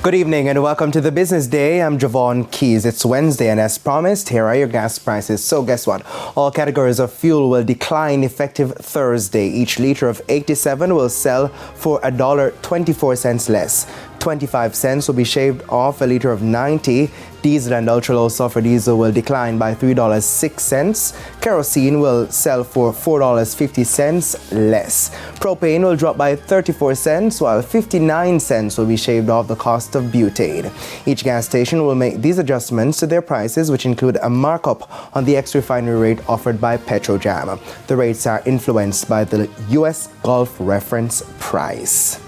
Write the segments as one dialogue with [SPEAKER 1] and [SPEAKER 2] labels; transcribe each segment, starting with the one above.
[SPEAKER 1] Good evening and welcome to the Business Day. I'm Javon Keys. It's Wednesday and as promised, here are your gas prices. So guess what? All categories of fuel will decline effective Thursday. Each liter of 87 will sell for $1.24 less. 25 cents will be shaved off a liter of 90. Diesel and ultra-low sulfur diesel will decline by $3.06. Kerosene will sell for $4.50 less. Propane will drop by 34 cents, while 59 cents will be shaved off the cost of butane. Each gas station will make these adjustments to their prices, which include a markup on the ex-refinery rate offered by Petrojam. The rates are influenced by the U.S. Gulf reference price.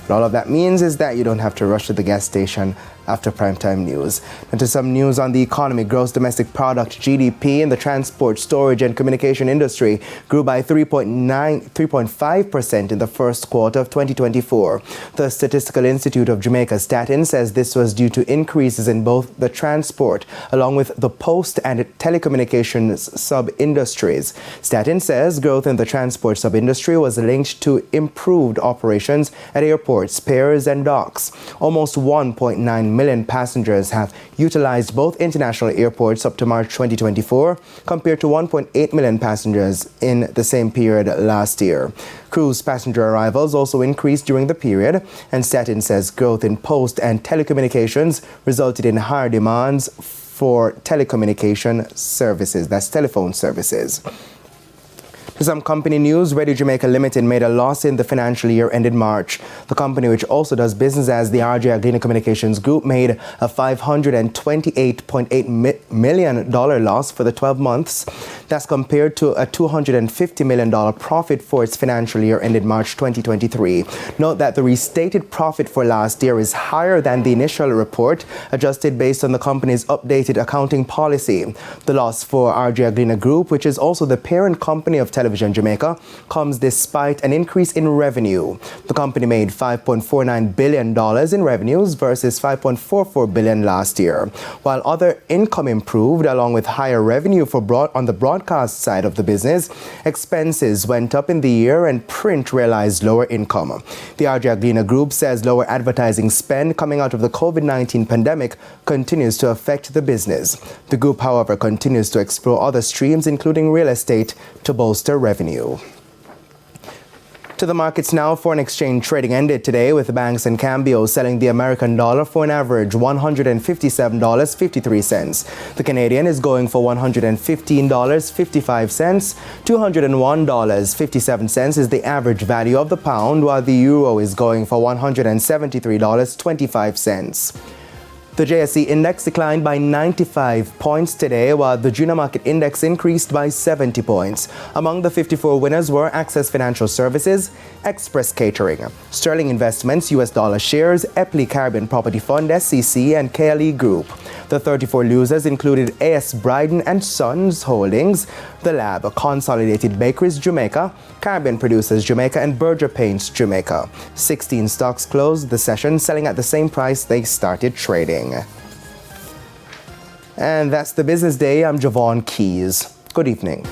[SPEAKER 1] And all of that means is that you don't have to rush to the gas station after primetime news. And to some news on the economy, gross domestic product GDP in the transport, storage and communication industry grew by 3.5% in the first quarter of 2024. The Statistical Institute of Jamaica Statin says this was due to increases in both the transport along with the post and telecommunications sub-industries. Statin says growth in the transport sub-industry was linked to improved operations at airports, piers and docks. Almost 1.9 million passengers have utilized both international airports up to March 2024, compared to 1.8 million passengers in the same period last year. Cruise passenger arrivals also increased during the period, and Statin says growth in post and telecommunications resulted in higher demands for telecommunication services, that's telephone services. To some company news, Radio Jamaica Limited made a loss in the financial year ended March. The company, which also does business as the RJRGLEANER Communications Group, made a $528.8 million loss for the 12 months. That's compared to a $250 million profit for its financial year ended March 2023. Note that the restated profit for last year is higher than the initial report, adjusted based on the company's updated accounting policy. The loss for RJRGLEANER Group, which is also the parent company of TVJ Jamaica, comes despite an increase in revenue. The company made $5.49 billion in revenues versus $5.44 billion last year. While other income improved along with higher revenue on the broadcast side of the business, expenses went up in the year and print realized lower income. The RJRGLEANER Group says lower advertising spend coming out of the COVID-19 pandemic continues to affect the business. The group, however, continues to explore other streams, including real estate, to bolster revenue. To the markets now. Foreign exchange trading ended today with banks and Cambio selling the American dollar for an average $157.53. The Canadian is going for $115.55. $201.57 is the average value of the pound, while the euro is going for $173.25. The JSE index declined by 95 points today, while the junior market index increased by 70 points. Among the 54 winners were Access Financial Services, Express Catering, Sterling Investments, US Dollar Shares, Epley Caribbean Property Fund, SCC, and KLE Group. The 34 losers included A.S. Bryden and Sons Holdings, The Lab, Consolidated Bakeries Jamaica, Caribbean Producers Jamaica, and Berger Paints Jamaica. 16 stocks closed the session selling at the same price they started trading. And that's the Business Day. I'm Javon Keys. Good evening.